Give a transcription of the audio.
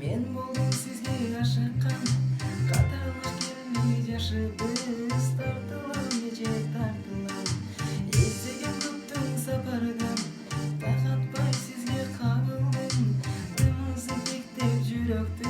Мен болдум сизге ашыккан, катарлаш келмей жашыбыз, тартылам нече тартылам. Эстеген көптүн сапардан, такатпай сизге кабылдым, дымыңызды тектеп жүрөктү